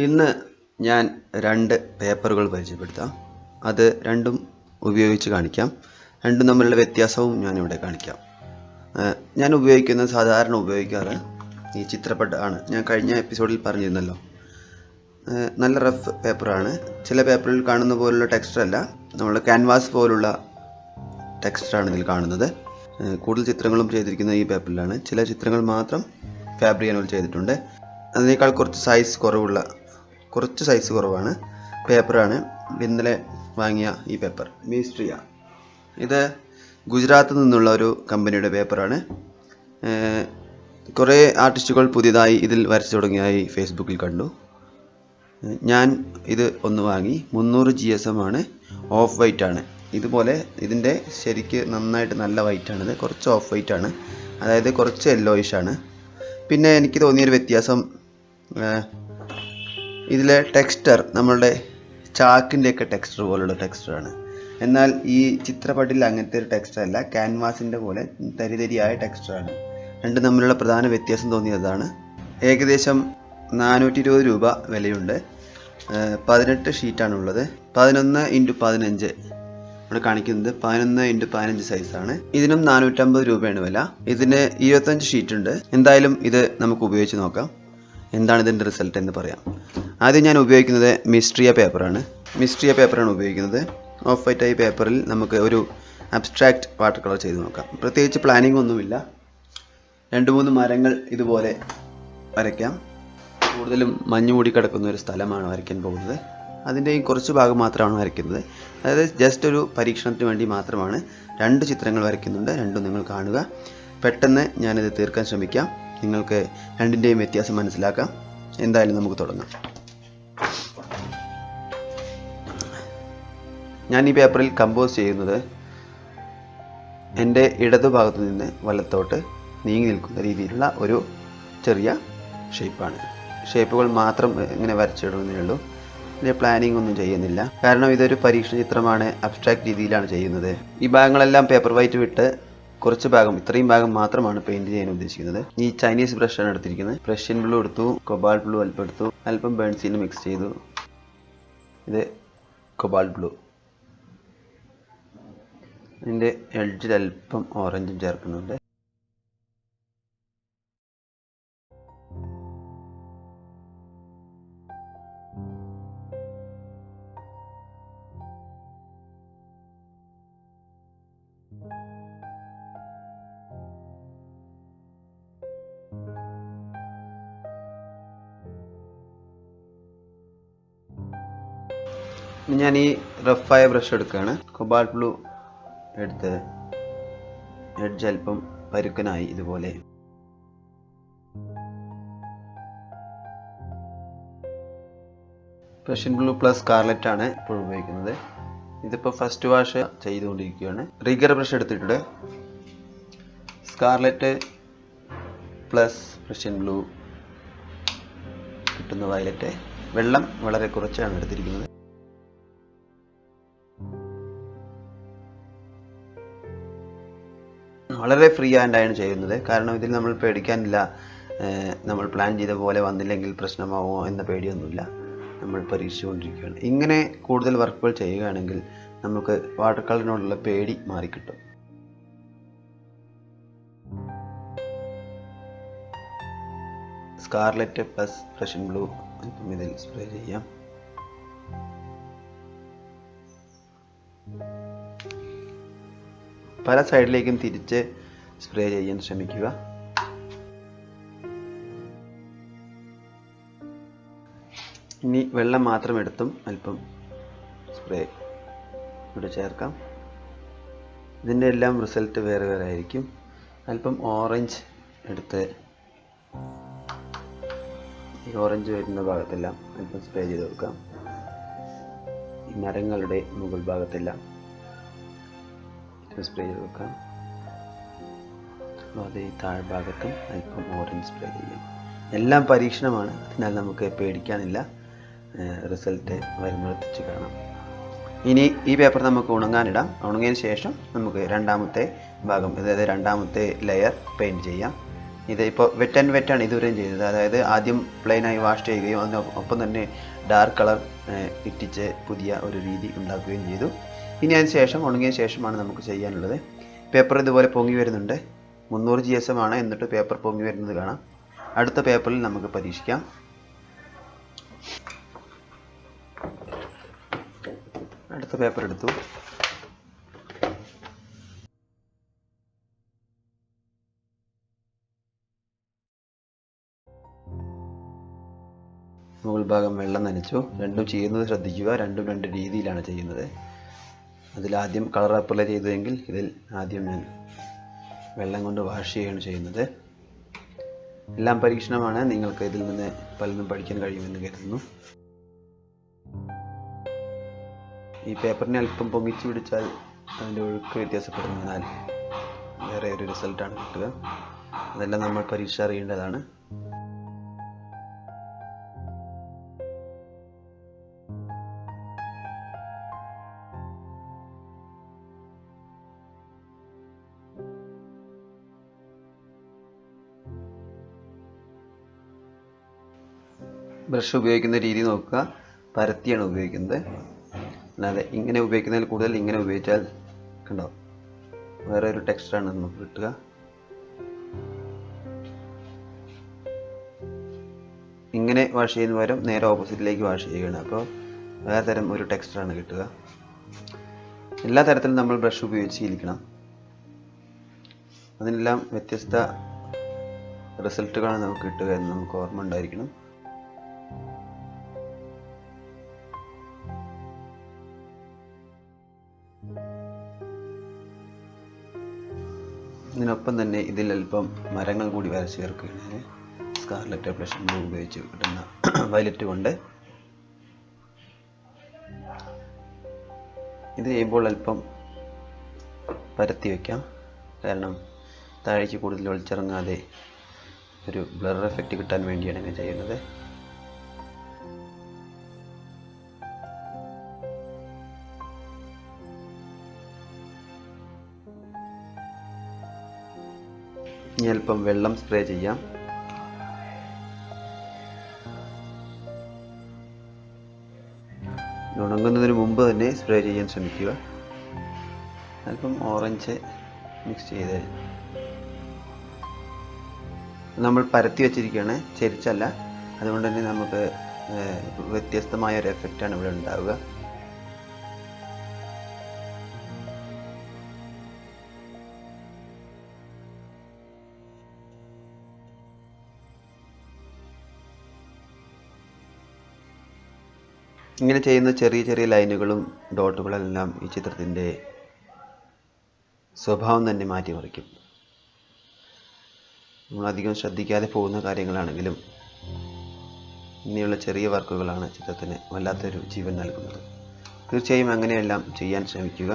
ഇന്ന് ഞാൻ രണ്ട് പേപ്പറുകൾ പരിചയപ്പെടുത്താം. അത് രണ്ടും ഉപയോഗിച്ച് കാണിക്കാം. രണ്ടും തമ്മിലുള്ള വ്യത്യാസവും ഞാനിവിടെ കാണിക്കാം. ഞാൻ സാധാരണ ഉപയോഗിക്കാറ് ഈ ചിത്രപട്ട് ആണ്. ഞാൻ കഴിഞ്ഞ എപ്പിസോഡിൽ പറഞ്ഞിരുന്നല്ലോ. നല്ല റഫ് പേപ്പറാണ്. ചില പേപ്പറിൽ കാണുന്ന പോലുള്ള ടെക്സ്ചർ അല്ല, നമ്മൾ ക്യാൻവാസ് പോലുള്ള ടെക്സ്ചറാണ് ഇതിൽ കാണുന്നത്. കൂടുതൽ ചിത്രങ്ങളും ചെയ്തിരിക്കുന്നത് ഈ പേപ്പറിലാണ്. ചില ചിത്രങ്ങൾ മാത്രം ഫാബ്രിക് ചെയ്തിട്ടുണ്ട്. അതിനേക്കാൾ കുറച്ച് സൈസ് കുറവാണ് പേപ്പറാണ്. ഇന്നലെ വാങ്ങിയ ഈ പേപ്പർ മീസ്ട്രിയ. ഇത് ഗുജറാത്തിൽ നിന്നുള്ള ഒരു കമ്പനിയുടെ പേപ്പറാണ്. കുറേ ആർട്ടിസ്റ്റുകൾ പുതിയതായി ഇതിൽ വരച്ചു തുടങ്ങിയതായി ഫേസ്ബുക്കിൽ കണ്ടു. ഞാൻ ഇത് ഒന്ന് വാങ്ങി. 300 GSM ആണ്. ഓഫ് വൈറ്റ് ആണ്. ഇതുപോലെ ഇതിൻ്റെ ശരിക്ക് നന്നായിട്ട് നല്ല വൈറ്റാണിത്. കുറച്ച് ഓഫ് വൈറ്റ് ആണ്, അതായത് കുറച്ച് യെല്ലോയിഷ് ആണ്. പിന്നെ എനിക്ക് തോന്നിയൊരു വ്യത്യാസം, ഇതിലെ ടെക്സ്ചർ നമ്മളുടെ ചാക്കിൻ്റെയൊക്കെ ടെക്സ്ചർ പോലുള്ള ടെക്സ്ചറാണ്. എന്നാൽ ഈ ചിത്രപട്ടിൽ അങ്ങനത്തെ ഒരു ടെക്സ്ചർ അല്ല, ക്യാൻവാസിൻ്റെ പോലെ തരിതരിയായ ടെക്സ്ചറാണ്. രണ്ടും തമ്മിലുള്ള പ്രധാന വ്യത്യാസം തോന്നിയതാണ്. ഏകദേശം 420 രൂപ വിലയുണ്ട്. 18 ഷീറ്റാണുള്ളത്. 11x15 ഇവിടെ കാണിക്കുന്നത് 11x15 സൈസാണ്. ഇതിനും 450 രൂപയാണ് വില. ഇതിന് 25 ഷീറ്റ് ഉണ്ട്. എന്തായാലും ഇത് നമുക്ക് ഉപയോഗിച്ച് നോക്കാം. എന്താണ് ഇതിൻ്റെ റിസൾട്ട് എന്ന് പറയാം. ആദ്യം ഞാൻ ഉപയോഗിക്കുന്നത് മിസ്ട്രിയ പേപ്പറാണ് ഉപയോഗിക്കുന്നത്. ഓഫ് വൈറ്റ് ആയി പേപ്പറിൽ നമുക്ക് ഒരു അബ്സ്ട്രാക്റ്റ് വാട്ടർ കളർ ചെയ്ത് നോക്കാം. പ്രത്യേകിച്ച് പ്ലാനിങ് ഒന്നുമില്ല. 2-3 മരങ്ങൾ ഇതുപോലെ വരയ്ക്കാം. കൂടുതലും മഞ്ഞ് മൂടി കിടക്കുന്ന ഒരു സ്ഥലമാണ് വരയ്ക്കാൻ പോകുന്നത്. അതിൻ്റെയും കുറച്ച് ഭാഗം മാത്രമാണ് വരയ്ക്കുന്നത്. അതായത് ജസ്റ്റ് ഒരു പരീക്ഷണത്തിന് വേണ്ടി മാത്രമാണ്. 2 ചിത്രങ്ങൾ വരയ്ക്കുന്നുണ്ട്. രണ്ടും നിങ്ങൾ കാണുക. പെട്ടെന്ന് ഞാനിത് തീർക്കാൻ ശ്രമിക്കാം. നിങ്ങൾക്ക് രണ്ടിൻ്റെയും വ്യത്യാസം മനസ്സിലാക്കാം. എന്തായാലും നമുക്ക് തുടങ്ങാം. ഞാൻ ഈ പേപ്പറിൽ കമ്പോസ് ചെയ്യുന്നത് എൻ്റെ ഇടതുഭാഗത്തു നിന്ന് വലത്തോട്ട് നീങ്ങി നിൽക്കുന്ന രീതിയിലുള്ള ഒരു ചെറിയ ഷേപ്പാണ്. ഷേപ്പുകൾ മാത്രം ഇങ്ങനെ വരച്ചിടുന്നേ ഉള്ളൂ. ഇതിൻ്റെ പ്ലാനിങ് ഒന്നും ചെയ്യുന്നില്ല. കാരണം ഇതൊരു പരീക്ഷണ ചിത്രമാണ്. അബ്സ്ട്രാക്ട് രീതിയിലാണ് ചെയ്യുന്നത്. ഈ ഭാഗങ്ങളെല്ലാം പേപ്പർ വൈറ്റ് വിട്ട് കുറച്ച് ഭാഗം, ഇത്രയും ഭാഗം മാത്രമാണ് പെയിൻറ് ചെയ്യാൻ ഉദ്ദേശിക്കുന്നത്. ഈ ചൈനീസ് ബ്രഷാണ് എടുത്തിരിക്കുന്നത്. പ്രഷ്യൻ ബ്ലൂ എടുത്തു, കൊബാൾട്ട് ബ്ലൂ അല്പം എടുത്തു, അല്പം ബേൺസീൻ മിക്സ് ചെയ്തു. ഇത് കൊബാൾട്ട് ബ്ലൂ. ഇതിൻ്റെ എഡ്ജിൽ അല്പം ഓറഞ്ചും ചേർക്കുന്നുണ്ട്. ഞാൻ ഈ റഫായ ബ്രഷ് എടുക്കുകയാണ്. കൊബാൾട്ട് ബ്ലൂ എടുത്ത് എഡ്ജ് അല്പം പരുക്കനായി ഇതുപോലെ. പ്രഷ്യൻ ബ്ലൂ പ്ലസ് സ്കാർലറ്റ് ആണ് ഇപ്പോൾ ഉപയോഗിക്കുന്നത്. ഇതിപ്പോൾ ഫസ്റ്റ് വാഷ് ചെയ്തുകൊണ്ടിരിക്കുകയാണ്. റിഗർ ബ്രഷ് എടുത്തിട്ടുണ്ട്. സ്കാർലറ്റ് പ്ലസ് പ്രഷ്യൻ ബ്ലൂ കിട്ടുന്ന വയലറ്റ്. വെള്ളം വളരെ കുറച്ചാണ് എടുത്തിരിക്കുന്നത്. വളരെ ഫ്രീ ഹാൻഡായാണ് ചെയ്യുന്നത്. കാരണം ഇതിൽ നമ്മൾ പേടിക്കാനില്ല. നമ്മൾ പ്ലാൻ ചെയ്ത പോലെ വന്നില്ലെങ്കിൽ പ്രശ്നമാവുമോ എന്ന പേടിയൊന്നുമില്ല. നമ്മൾ പരീക്ഷിച്ചുകൊണ്ടിരിക്കുകയാണ്. ഇങ്ങനെ കൂടുതൽ വർക്കുകൾ ചെയ്യുകയാണെങ്കിൽ നമുക്ക് വാട്ടർ കളറിനോടുള്ള പേടി മാറിക്കിട്ടും. സ്കാർലറ്റ് പ്ലസ് പ്രഷ്യൻ ബ്ലൂ ഇതിൽ സ്പ്രേ ചെയ്യാം. പല സൈഡിലേക്കും തിരിച്ച് സ്പ്രേ ചെയ്യാൻ ശ്രമിക്കുക. ഇനി വെള്ളം മാത്രം എടുത്തും അല്പം സ്പ്രേ ഇവിടെ ചേർക്കാം. ഇതിൻ്റെ എല്ലാം റിസൾട്ട് വേറെ വേറെ ആയിരിക്കും. അല്പം ഓറഞ്ച് എടുത്ത് ഈ ഓറഞ്ച് വരുന്ന ഭാഗത്തെല്ലാം അല്പം സ്പ്രേ ചെയ്ത് കൊടുക്കാം. ഈ മരങ്ങളുടെ മുകൾ ഭാഗത്തെല്ലാം സ്പ്രേ ചെയ്ത് വെക്കാം. അത് ഈ താഴ്ഭാഗത്തും അല്പം ഓറഞ്ച് സ്പ്രേ ചെയ്യാം. എല്ലാം പരീക്ഷണമാണ്. അതിനാൽ നമുക്ക് പേടിക്കാനില്ല. റിസൾട്ട് വരുമ്പോഴെത്തിച്ച് കാണാം. ഇനി ഈ പേപ്പർ നമുക്ക് ഉണങ്ങാനിടാം. ഉണങ്ങിയതിന് ശേഷം നമുക്ക് രണ്ടാമത്തെ ഭാഗം, അതായത് രണ്ടാമത്തെ ലെയർ പെയിൻറ് ചെയ്യാം. ഇത് ഇപ്പോൾ വെറ്റ് ആൻഡ് വെറ്റാണ് ഇതുവരെയും ചെയ്തത്. അതായത് ആദ്യം പ്ലെയിനായി വാഷ് ചെയ്യുകയും അതിനൊപ്പം തന്നെ ഡാർക്ക് കളർ ഇട്ടിച്ച് പുതിയ ഒരു രീതി ഉണ്ടാക്കുകയും ചെയ്തു. ഇനി അതിന് ശേഷം ഉണങ്ങിയ ശേഷമാണ് നമുക്ക് ചെയ്യാനുള്ളത്. പേപ്പർ ഇതുപോലെ പൊങ്ങി വരുന്നുണ്ട്. 300 GSM ആണ്, എന്നിട്ട് പേപ്പർ പൊങ്ങി വരുന്നത് കാണാം. അടുത്ത പേപ്പറിൽ നമുക്ക് പരീക്ഷിക്കാം. അടുത്ത പേപ്പർ എടുത്തു. മുകൾ ഭാഗം വെള്ളം നനച്ചു. രണ്ടും ചെയ്യുന്നത് ശ്രദ്ധിക്കുക, രണ്ടും രണ്ട് രീതിയിലാണ് ചെയ്യുന്നത്. അതിലാദ്യം കളർ അപ്ലൈ ചെയ്തതെങ്കിൽ ഇതിൽ ആദ്യം ഞാൻ വെള്ളം കൊണ്ട് വാഷ് ചെയ്യുകയാണ് ചെയ്യുന്നത്. എല്ലാം പരീക്ഷണമാണ്, നിങ്ങൾക്ക് ഇതിൽ നിന്ന് പലതും പഠിക്കാൻ കഴിയുമെന്ന് കരുതുന്നു. ഈ പേപ്പറിനെ അല്പം പൊങ്ങിച്ചു പിടിച്ചാൽ അതിൻ്റെ ഒഴുക്ക് വ്യത്യാസപ്പെടുന്നതിനാൽ വേറെ ഒരു റിസൾട്ടാണ് കിട്ടുക. അതെല്ലാം നമ്മൾ പരീക്ഷ അറിയേണ്ടതാണ്. ബ്രഷ് ഉപയോഗിക്കുന്ന രീതി നോക്കുക. പരത്തിയാണ് ഉപയോഗിക്കുന്നത്, അല്ലാതെ ഇങ്ങനെ ഉപയോഗിക്കുന്നതിൽ കൂടുതൽ ഇങ്ങനെ ഉപയോഗിച്ചാൽ കണ്ടോ വേറെ ഒരു ടെക്സ്ചറാണ് നമുക്ക് കിട്ടുക. ഇങ്ങനെ വാഷ് ചെയ്യുന്ന പകരം നേരെ ഓപ്പോസിറ്റിലേക്ക് വാഷ് ചെയ്യുകയാണ്. അപ്പോൾ വേറെ തരം ഒരു ടെക്സ്ചറാണ് കിട്ടുക. എല്ലാ തരത്തിലും നമ്മൾ ബ്രഷ് ഉപയോഗിച്ച് ശീലിക്കണം. അതിനെല്ലാം വ്യത്യസ്ത റിസൾട്ടുകളാണ് നമുക്ക് കിട്ടുക എന്ന് നമുക്ക് ഓർമ്മ ഉണ്ടായിരിക്കണം. ഇതിനൊപ്പം തന്നെ ഇതിൽ അല്പം മരങ്ങൾ കൂടി വരച്ച് ചേർക്കുകയാണ്. സ്കാർലറ്റ് ബ്ലഷ് ബ്ലൂ ഉപയോഗിച്ച് കിട്ടുന്ന വയലറ്റ് കൊണ്ട് ഇത് ചെയ്യുമ്പോൾ അല്പം പരത്തി വയ്ക്കാം. കാരണം താഴേക്ക് കൂടുതൽ ഒളിച്ചിറങ്ങാതെ ഒരു ബ്ലർ എഫക്റ്റ് കിട്ടാൻ വേണ്ടിയാണ് ഇങ്ങനെ ചെയ്യുന്നത്. ഇനി അല്പം വെള്ളം സ്പ്രേ ചെയ്യാം. ഉണങ്ങുന്നതിന് മുമ്പ് തന്നെ സ്പ്രേ ചെയ്യാൻ ശ്രമിക്കുക. അല്പം ഓറഞ്ച് മിക്സ് ചെയ്ത് നമ്മൾ പരത്തി വെച്ചിരിക്കുകയാണ്, ചെരിച്ചല്ല. അതുകൊണ്ട് തന്നെ നമുക്ക് വ്യത്യസ്തമായ ഒരു എഫക്റ്റാണ് ഇവിടെ ഉണ്ടാവുക. ഇങ്ങനെ ചെയ്യുന്ന ചെറിയ ചെറിയ ലൈനുകളും ഡോട്ടുകളെല്ലാം ഈ ചിത്രത്തിൻ്റെ സ്വഭാവം തന്നെ മാറ്റിമറിക്കും. നമ്മളധികം ശ്രദ്ധിക്കാതെ പോകുന്ന കാര്യങ്ങളാണെങ്കിലും ഇങ്ങനെയുള്ള ചെറിയ വർക്കുകളാണ് ചിത്രത്തിന് വല്ലാത്തൊരു ജീവൻ നൽകുന്നത്. തീർച്ചയായും അങ്ങനെയെല്ലാം ചെയ്യാൻ ശ്രമിക്കുക.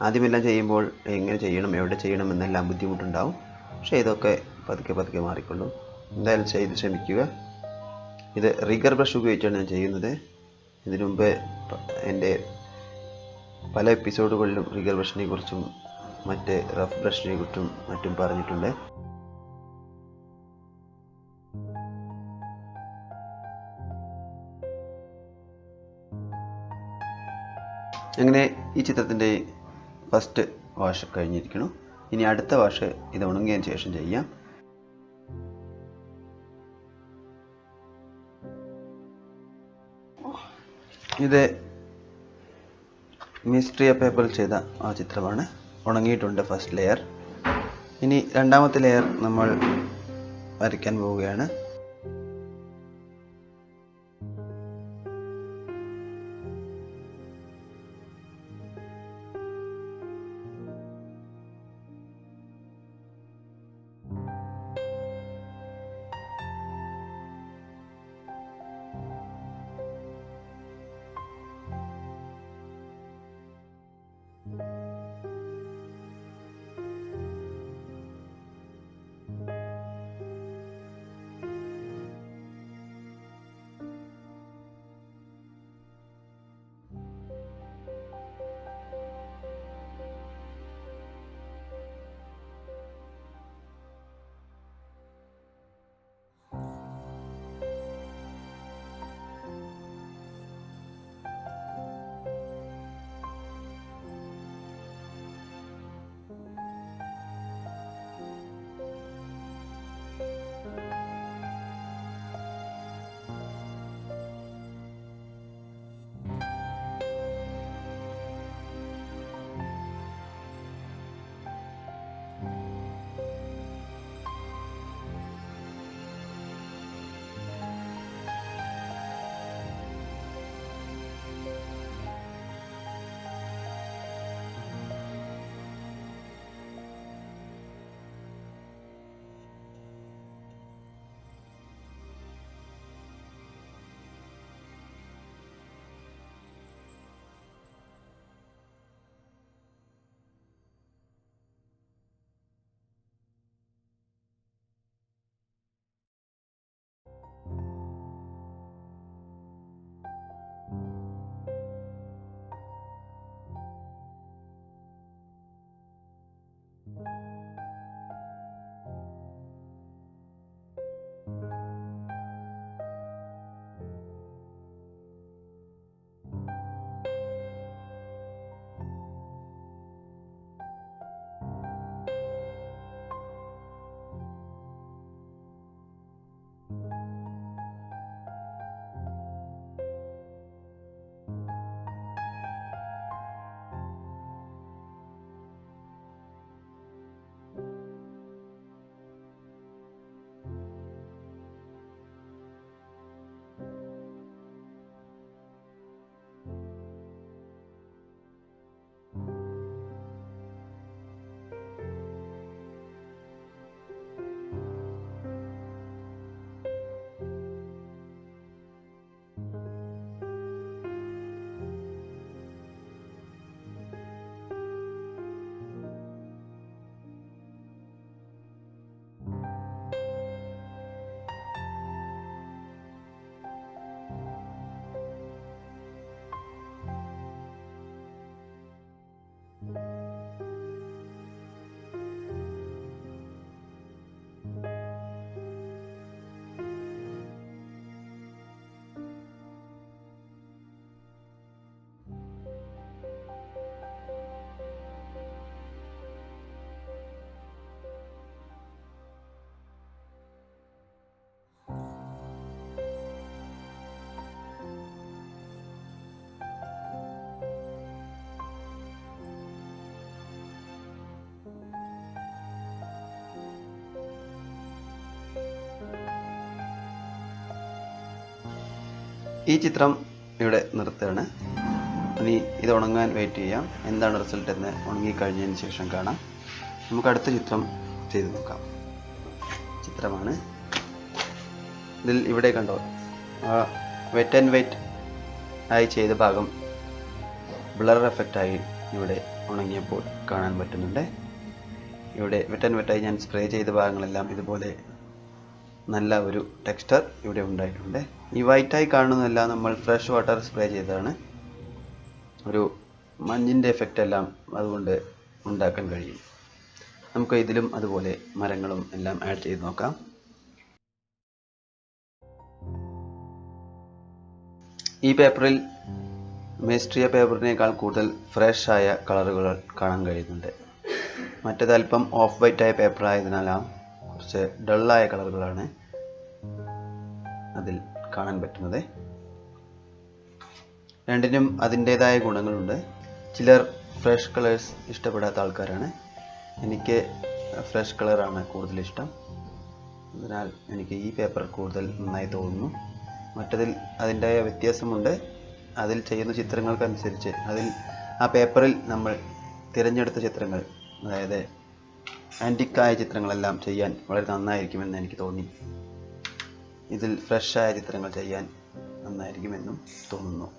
ആദ്യമെല്ലാം ചെയ്യുമ്പോൾ എങ്ങനെ ചെയ്യണം, എവിടെ ചെയ്യണം എന്നെല്ലാം ബുദ്ധിമുട്ടുണ്ടാവും. പക്ഷേ ഇതൊക്കെ പതുക്കെ പതുക്കെ മാറിക്കൊള്ളും. എന്തായാലും ചെയ്ത് ശ്രമിക്കുക. ഇത് റിഗർ ബ്രഷ് ഉപയോഗിച്ചാണ് ഞാൻ ചെയ്യുന്നത്. ഇതിനു മുമ്പ് എൻ്റെ പല എപ്പിസോഡുകളിലും റിഗർ ബ്രഷിനെ കുറിച്ചും മറ്റ് റഫ് ബ്രഷിനെ കുറിച്ചും മറ്റും പറഞ്ഞിട്ടുണ്ട്. അങ്ങനെ ഈ ചിത്രത്തിൻ്റെ ഫസ്റ്റ് വാഷ് കഴിഞ്ഞിരിക്കുന്നു. ഇനി അടുത്ത വാഷ് ഇത് ഉണങ്ങിയതിന് ശേഷം ചെയ്യാം. ഇത് മീസ്ട്രിയ പേപ്പറിൽ ചെയ്ത ആ ചിത്രമാണ്. ഉണങ്ങിയിട്ടുണ്ട് ഫസ്റ്റ് ലെയർ. ഇനി രണ്ടാമത്തെ ലെയർ നമ്മൾ വരയ്ക്കാൻ പോവുകയാണ്. ഈ ചിത്രം ഇവിടെ നിർത്തുകയാണ്. ഇനി ഇത് ഉണങ്ങാൻ വെയിറ്റ് ചെയ്യാം. എന്താണ് റിസൾട്ട് എന്ന് ഉണങ്ങിക്കഴിഞ്ഞതിന് ശേഷം കാണാം. നമുക്ക് അടുത്ത ചിത്രം ചെയ്ത് നോക്കാം. ചിത്രമാണ് ഇതിൽ ഇവിടെ കണ്ടോ, വെറ്റ് ആൻഡ് വെറ്റ് ആയി ചെയ്ത ഭാഗം ബ്ലർ എഫക്റ്റായി ഇവിടെ ഉണങ്ങിയപ്പോൾ കാണാൻ പറ്റുന്നുണ്ട്. ഇവിടെ വെറ്റ് ആൻഡ് വെറ്റായി ഞാൻ സ്പ്രേ ചെയ്ത ഭാഗങ്ങളെല്ലാം ഇതുപോലെ നല്ല ഒരു ടെക്സ്ചർ ഇവിടെ ഉണ്ടായിട്ടുണ്ട്. ഈ വൈറ്റായി കാണുന്നതെല്ലാം നമ്മൾ ഫ്രഷ് വാട്ടർ സ്പ്രേ ചെയ്തതാണ്. ഒരു മഞ്ഞിൻ്റെ എഫക്റ്റ് എല്ലാം അതുകൊണ്ട് ഉണ്ടാക്കാൻ കഴിയും. നമുക്ക് ഇതിലും അതുപോലെ മരങ്ങളും എല്ലാം ആഡ് ചെയ്ത് നോക്കാം. ഈ പേപ്പറിൽ മേസ്ട്രിയ പേപ്പറിനേക്കാൾ കൂടുതൽ ഫ്രഷ് ആയ കളറുകൾ കാണാൻ കഴിയുന്നുണ്ട്. മറ്റേത് അല്പം ഓഫ് വൈറ്റ് ആയ പേപ്പർ ആയതിനാലാണ് കുറച്ച് ഡള്ളായ കളറുകളാണ് അതിൽ കാണാൻ പറ്റുന്നത്. രണ്ടിനും അതിൻ്റേതായ ഗുണങ്ങളുണ്ട്. ചിലർ ഫ്രഷ് കളേഴ്സ് ഇഷ്ടപ്പെടാത്ത ആൾക്കാരാണ്. എനിക്ക് ഫ്രഷ് കളറാണ് കൂടുതൽ ഇഷ്ടം. അതിനാൽ എനിക്ക് ഈ പേപ്പർ കൂടുതൽ നന്നായി തോന്നുന്നു. മറ്റതിൽ അതിൻ്റെതായ വ്യത്യാസമുണ്ട്. അതിൽ ചെയ്യുന്ന ചിത്രങ്ങൾക്കനുസരിച്ച് ആ പേപ്പറിൽ നമ്മൾ തിരഞ്ഞെടുത്ത ചിത്രങ്ങൾ, അതായത് ആൻറ്റിക്കായ ചിത്രങ്ങളെല്ലാം ചെയ്യാൻ വളരെ നന്നായിരിക്കുമെന്ന് എനിക്ക് തോന്നി. ഇതിൽ ഫ്രഷായ ചിത്രങ്ങൾ ചെയ്യാൻ നന്നായിരിക്കുമെന്നും തോന്നുന്നു.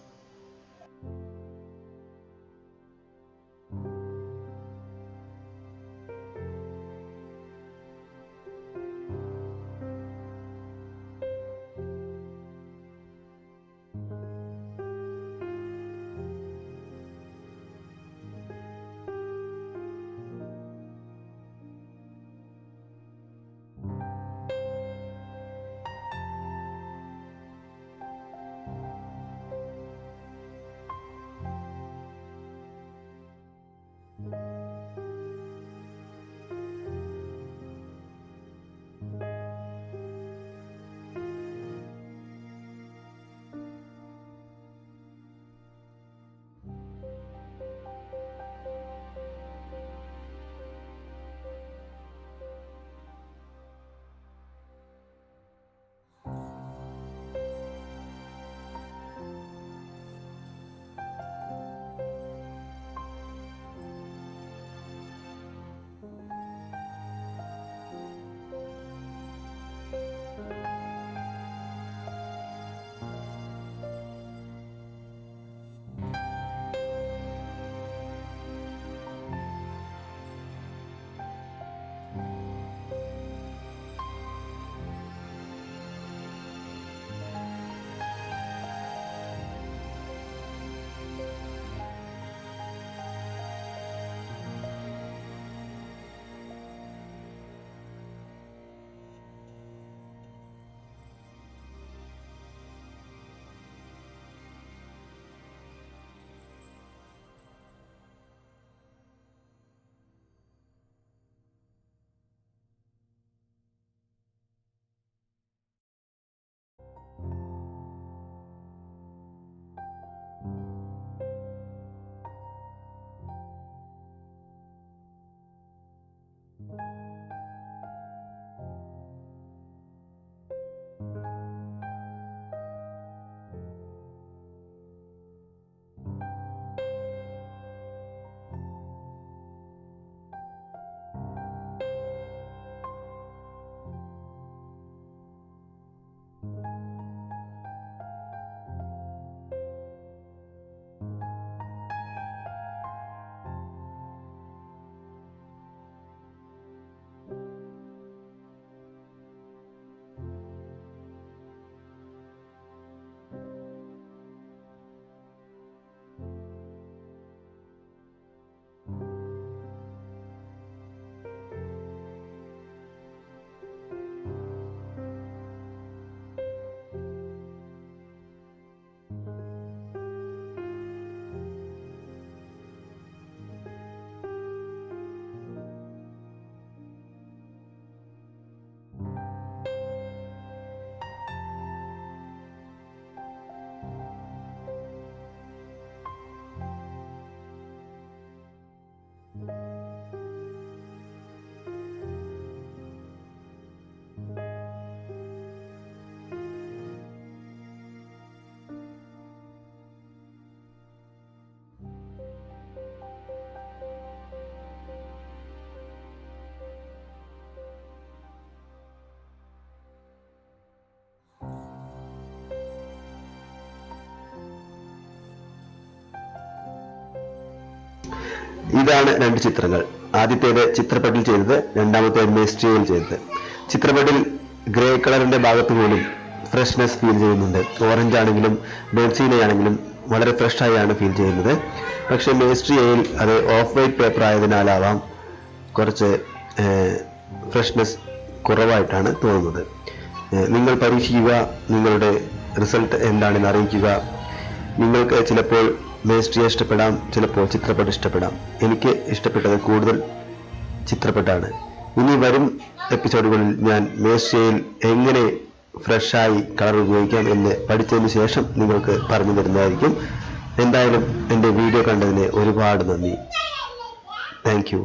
ഇതാണ് രണ്ട് ചിത്രങ്ങൾ. ആദ്യത്തേത് ചിത്രപ്പട്ടിൽ ചെയ്തത്, രണ്ടാമത്തേത് മേസ്ട്രിയയിൽ ചെയ്തത്. ചിത്രപ്പട്ടിൽ ഗ്രേ കളറിന്റെ ഭാഗത്ത് പോലും ഫ്രഷ്നെസ് ഫീൽ ചെയ്യുന്നുണ്ട്. ഓറഞ്ച് ആണെങ്കിലും ബോൺസീനയാണെങ്കിലും വളരെ ഫ്രഷ് ആയാണ് ഫീൽ ചെയ്യുന്നത്. പക്ഷെ മേസ്ട്രിയയിൽ അത് ഓഫ് വൈറ്റ് പേപ്പർ ആയതിനാലാവാം കുറച്ച് ഫ്രഷ്നെസ് കുറവായിട്ടാണ് തോന്നുന്നത്. നിങ്ങൾ പരീക്ഷിക്കുക, നിങ്ങളുടെ റിസൾട്ട് എന്താണെന്ന് അറിയിക്കുക. നിങ്ങൾക്ക് ചിലപ്പോൾ മേസ്ട്രിയ ഇഷ്ടപ്പെടാം, ചിലപ്പോൾ ചിത്രപ്പട്ട് ഇഷ്ടപ്പെടാം. എനിക്ക് ഇഷ്ടപ്പെട്ടത് കൂടുതൽ ചിത്രപ്പട്ടാണ്. ഇനി വരും എപ്പിസോഡുകളിൽ ഞാൻ മേസ്ട്രിയയിൽ എങ്ങനെ ഫ്രഷായി കളർ ഉപയോഗിക്കാം എന്ന് പഠിച്ചതിന് ശേഷം നിങ്ങൾക്ക് പറഞ്ഞു തരുന്നതായിരിക്കും. എന്തായാലും എൻ്റെ വീഡിയോ കണ്ടതിന് ഒരുപാട് നന്ദി. Thank you.